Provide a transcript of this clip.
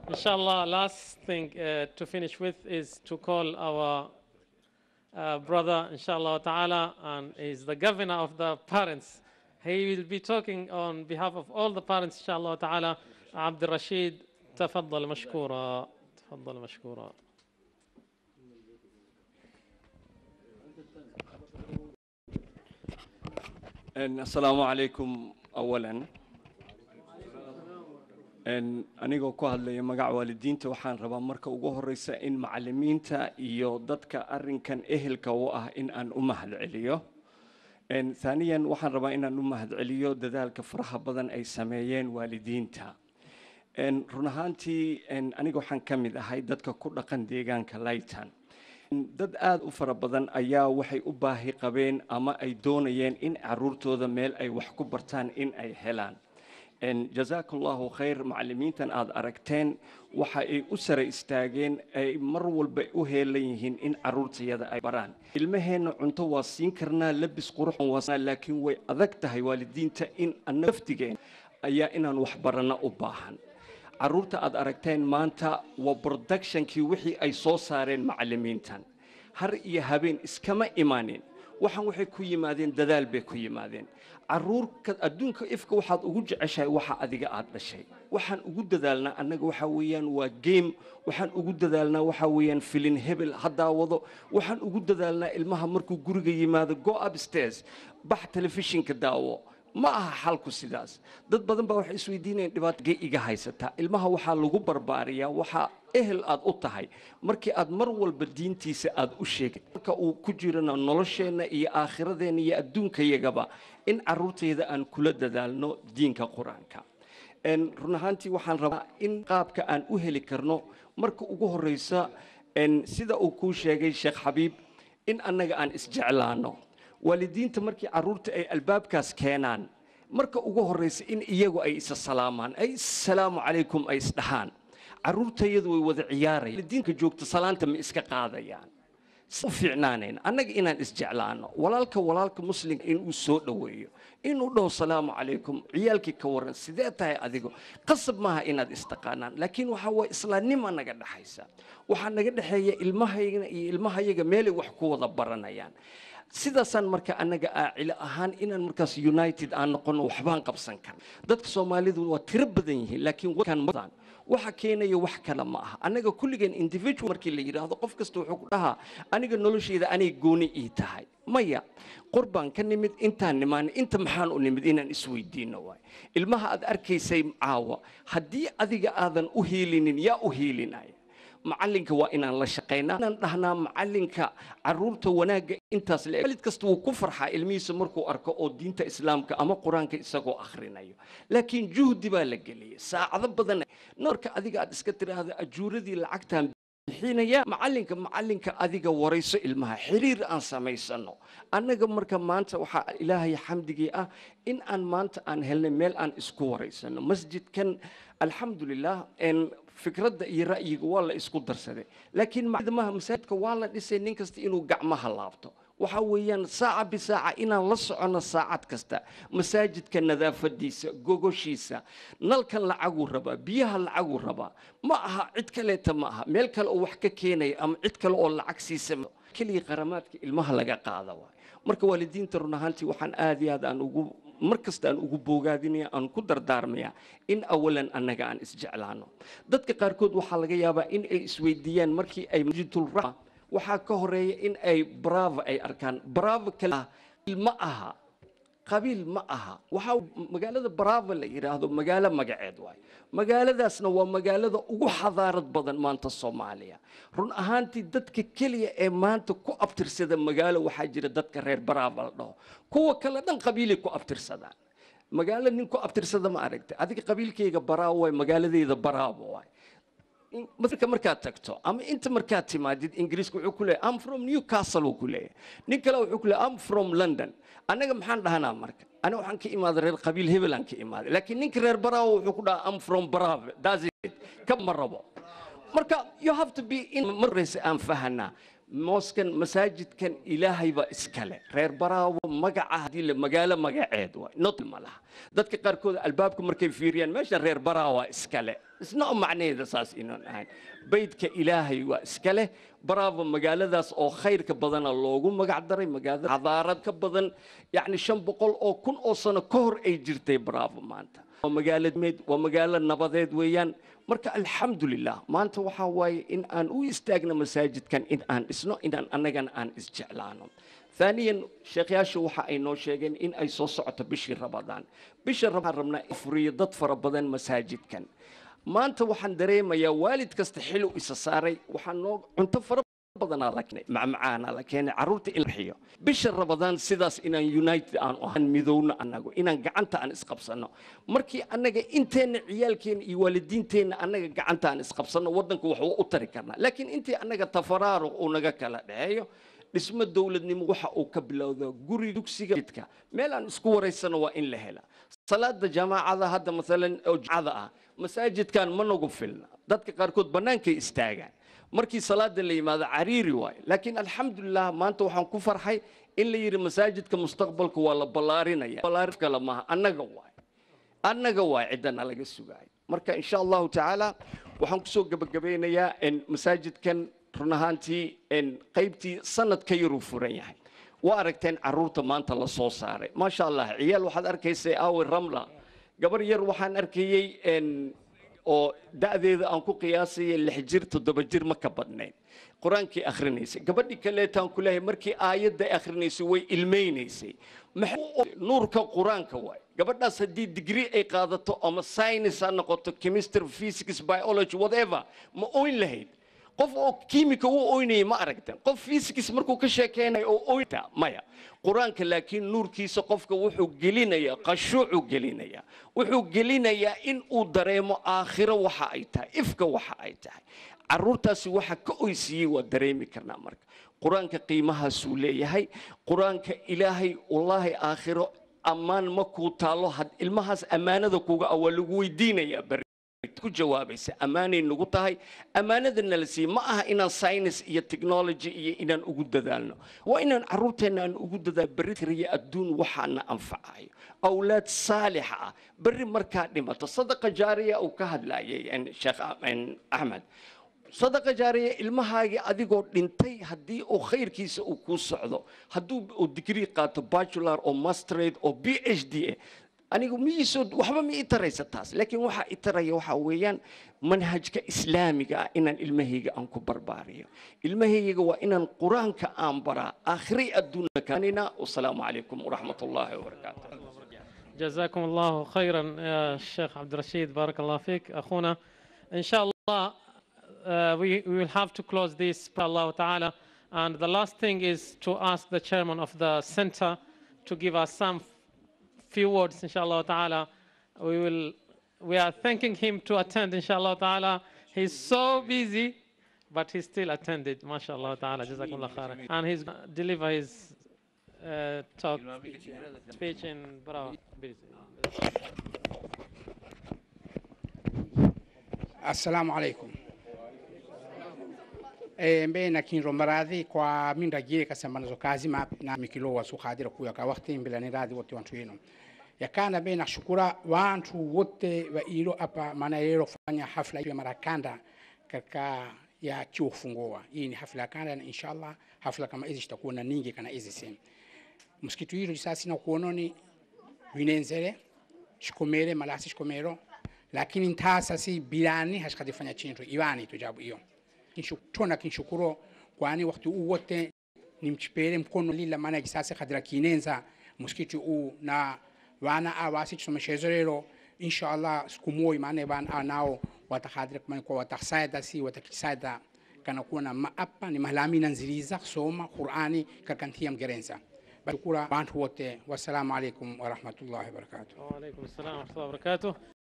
Inshallah, last thing to finish with is to call our brother, inshallah ta'ala, and is the governor of the parents. He will be talking on behalf of all the parents, inshallah ta'ala. Abdul Rashid, تفضل مشكورا. تفضل مشكورا. السلام عليكم أولاً. anigoo ku hadlaya magac waalidiinta waxaan rabaa marka ugu horeysa in macallimiinta iyo dadka arrinkan ehelka u ah in aan u mahadceliyo ثانياً waxaan rabaa in aan u mahadceliyo dadaalka faraha badan ay sameeyeen waalidiinta run ahaantii aniga waxaan ka mid ahay dadka ku dhaqan deegaanka Layton dad aad u fara badan ayaa waxay u baahi qabeen ama ay doonayeen in caruurtooda meel ay wax ku bartaan in ay helaan jazakallahu khayr macallimiintan aad aragteen waxa ay u sare istaageen ay mar walba u heelan yihiin in caruurtayada ay baraan ilmaheena cunto waa siin karnaa labis qurux waa laakiin way adag tahay waalidiinta in naftigeen ayaa inaan wax barana u baahan caruurta aad aragteen maanta waa productionkii wixii ay soo saareen macallimiintan har iyo habeen iskama imaanin waxaan waxay ku yimaadeen dadaal bay ku yimaadeen caruurka adduunka ifka waxaad ugu jeceshahay waxa adiga aad dhashay waxaan ugu dadaalnaa annaga waxa weeyaan waa game waxaan ugu dadaalnaa waxa weeyaan filin hebel hadaa wado waxaan ugu dadaalnaa ilmaha markuu guriga yimaado go upstairs bax telefishinka daawo ma aha xalku sidaas dad badan baa waxay isweydiinayaan dhibaato iga haysata ilmaha waxa lagu barbaariyaa waxa ehel aad u tahay markii aad mar walba diintiisa aad u sheegay marka uu ku jirana nolosheena iyo aakhiradeena iyo adduunkayagaba in caruurtayda aan kula dadaalno diinka quraanka run ahaantii waxaan rabaa in qaabka aan u heli karno marka ugu horeysa sida uu ku sheegay Sheekh Xabiib in annaga aan isjeclaano waalidiinta markii caruurta ay albaabkaas keenaan marka ugu horeysa in iyagu ay isa salaamaan ay assalaamu calaykum ay isdhahaan caruurtayadu way wada ciyaarayaan waalidiinka joogta salaanta ma iska qaadayaan soo fiicnaaneen annaga inaan isjeclaano walaalka muslim in uu soo dhaweeyo inuu dhaho salaamu calaykum ciyaalkii ka waran sidee tahay adigu qasab maaha inaad istaqaanaan laakiin waxa waa islaamnimo naga dhaxaysa waxa naga dhaxeeya ilmahayga iyo ilmahayaga meel ay wax ku wada baranayaan sidaasaan marka annaga aacila ahaan inaan markaas united aan noqono waxbaan qabsan kan dadka Soomaalidu waa tiro badan yihiin laakiin wakan madan waxa keenaya wax kala ma aha annaga kulligeen individual markii la yiraahdo qof kasta wuxuu ku dhahaa aniga noloshayda anay gooni ii tahay maya qurbaan ka nimid intaan nimaan inta maxaan u nimid inaan isweydiino waay ilmaha aad arkaysay caawa haddii adiga aadan u heelinin yaa u heelinaya macallinka waa inaan la shaqeynaa inaan dhahnaa macallinka caruurta wanaaga intaas le walid kasta wuu ku farxaa ilmihiisa markuu arko oo diinta islaamka ama quraanka isagoo akhrinayo laakiin juhdi baa la geliyay saacado badan marka adiga aad iska tiraahdo ajuuradii lacagtan bixinaya macallinka adiga warayso ilmaha xiriir aan samaysano annaga marka maanta waxa ilaahay xamdigii ah in aan maanta aan helnay meel aan isku waraysano masjidkan alxamdulillah fikradda iyo ra'yiga waa la isku darsaday laakiin macdamaha masaajidka waa la dhisay nin kasta inuu gacmaha laabto waxa weeyaan saaca bisaaca inaan la socono saacad kasta masaajidka nadaafadiisa gogoshiisa nalkan lacagu rabaa biyaha lacagu rabaa ma aha cid kaleeta ma aha meel kale oo wax ka keenay ama cid kale oo lacag siisa kaliya qaramaadka ilmaha laga qaada waay marka waalidiinta run ahaantii waxaan aad iyo aad aan ugu markasta aan ugu boogaadinaya aan ku dardaarmaya in awalan annaga aan isjeclaano dadka qaarkood waxaa laga yaabaa in ay isweydiiyaan markii ay masjidul rahma waxaa ka horeeya in ay bravo ay arkaan bravo kala ma aha qabiil ma aha waxa magaalada bravo la yiraahdo magaalo magaceed waay magaaladaasna waa magaalada ugu xadaarad badan maanta Soomaaliya run ahaantii dadka kaliya ee maanta ku abtirsada magaalo waxaa jira dadka reer bravo la dhaho kuwa kala dhan qabiilay ku abtirsadaan magaalo nin ku abtirsada ma aragtay adiga qabiilkayga bravo way magaaladeeda bravo waay markaad tagto ama inta markaad timaadid ingiriisku wuxuu ku leeyahay I'm from Newcastle uu ku leeyahay nin kale wuxuu ku leeyahay I'm from London anaga maxaan dhahnaa marka aniga waxaan ka imaaday reer qabiil hebel aan ka imaaday laakiin ninka reer Bravo wuxuu ku dhahaa I'm from Bravo that's it kama rabo marka you have to be in maraysa aan fahanaa موسكن مساجد كان إلهي بإسكالة غير براو مقعة دي المقالة مقعد واي نطل ملها دتك قاركود البابكم مركب فيريان ماشي غير براو إسكالة اسنو معنى ذا ساس إنه بيتك إلهي وإسكالة براو مقالة ذاس أو خير كبدن اللوجو مقعدري مقعد عذارات كبدن يعني شن بقول أو كن أصلا كهر أي جرتي براو مانتا ومقالة ميد ومقالة نبضيد ويان marka alxamdulilah maanta waxa waaye in aan u istaagno masaajidkan in aan isno inaan annagan aan isjeclaano ثانيا sheekhayaashu waxa ay noo sheegeen in ay soo socoto bishii Ramadaan bisha Ramadaan rabna ifriyo dad fara badan masaajidkan maanta waxaan dareemayaa waalid kasta xiluu isa saaray waxaan noo cunto fara badan macmacaana la keenay caruurta in la xiyo bisha Ramadaan sidaas inaan united aan ahan midowna anagu inaan gacanta aan isqabsano markii anaga inteena ciyaalkeen iyo waalidiinteena anaga gacanta aan isqabsano wadanku wax u tari karnaa laakiin intii anaga tafaraaruq oo naga kala dhaxeeyo dhismo dawladnimo waxa uu ka bilowdo guri dugsiga jidka meel aan isku wareysano waa in la hela salaada jamaacada hadda midalan oo jacada ah masaajidkan ma nagu filna dadka qaarkood banaankay istaagaan markii salaada la yimaado cariiri waay laakiin alxamdulillah maanta waxaan ku farxay in la yiri masaajidka mustaqbalka waa la balaarinaya balaarka lama annaga waay cidana laga sugay marka insha Allah taala waxaan ku soo gabagabeynayaa in masaajidkan run ahaantii in qaybtii sanadka yar furan yahay waa aragteen caruurta maanta la soo saaray ma sha Allah ciyaal waxaad arkaysay awi ramla gabar yar waxaan arkayay in oo da'deeda aan ku qiyaasay 6 jir 7 jir ma ka badnayn quraankii akhrineysay gabadhii kale taan ku leeyahay markii aayadda akhrineysay way ilmeyneysay nuurka quraanka way gabadhaas hadii degree ay qaadato ama science ha noqoto chemistry physics biology whatever ma oyn lahayd qof oo kiimika uu oynay ma aragtan qof physics markuu ka sheekeenay oo oyta maya quraanka laakiin nuurkiisa qofka wuxuu gelinayaa qashuucu gelinayaa wuxuu gelinayaa in uu dareemo aakhiro waxa ay tahay ifka waxa ay tahay caruurtaasi waxa ka oysiiyay waa dareemi karnaa marka quraanka qiimahaas uu leeyahay quraanka ilaahay wallahi aakhiro amaan ma ku taalo had ilmahaas amaanada kuga awal lagu weydiinaya ku jawaabaysa amaanay nagu tahay amaanadana la sii ma aha inaan science iyo technology iyo inaan ugu dadaalno waa inaan caruurteena aan ugu dadaal baritriya adduun waxaana anfacayo awlaad saalix ah bari markaa dhimato sadaqa jaariya uu ka hadlayay sheekh Ahmed sadaqa jaariya ilmahaaga adigoo dhintay hadii uu khayrkiisa uu ku socdo haduu uu degree qaato bachelor oo masterate oo PhD anigu miisoo waxba ma itaraysa taas laakiin waxa itaraya waxa weeyaan manhajka islaamiga inaan ilmahayga aan ku barbaariyo ilmahayga waa inaan quraanka aan bara aakhiri adduunka kanina wassalaamu alaykum wa rahmatullahi wa barakatuh جزاكم الله خيرا يا شيخ عبد الرشيد بارك الله فيك أخونا إن شاء الله we will have to close this Allah Ta'ala and the last thing is to ask the chairman of the center to give us some few words inshallah ta'ala we are thanking him to attend inshallah ta'ala he's so busy but he still attended mashallah ta'ala jazakumullah khairan and he's deliver his talk speech in Bravo. Assalamu alaikum mbena kinro maradhi kwa minda jire kasema nazo kazi na mikilo wa sukhadira kuya ka wakati mbele ni radhi wote watu wenu yakana bena shukura watu wote wa ilo hapa maana leo kufanya hafla ya marakanda katika ya chuo kufungua hii ni hafla ya kanda na inshallah hafla kama hizi zitakuwa na nyingi kana hizi sema msikiti hilo sasa na kuononi winenzele shikomere malasi shikomero lakini ntasa si bilani hashikadifanya chintu iwani tujabu hiyo tuna kinshukuru kwani wakati huu wote nimchipele mkono lila maana kisasa kadira kinenza msikiti huu na wana awasi tusomeshezo leo inshallah siku moja maana bana nao watahadira kwa watasaida si watakisaida kana kuona maapa ni mahlami nanziliza kusoma Qur'ani kakantia mgerenza bakura bantu wote wassalamu alaikum wa rahmatullahi wa barakatuh wa alaikum assalam wa rahmatullahi wa barakatuh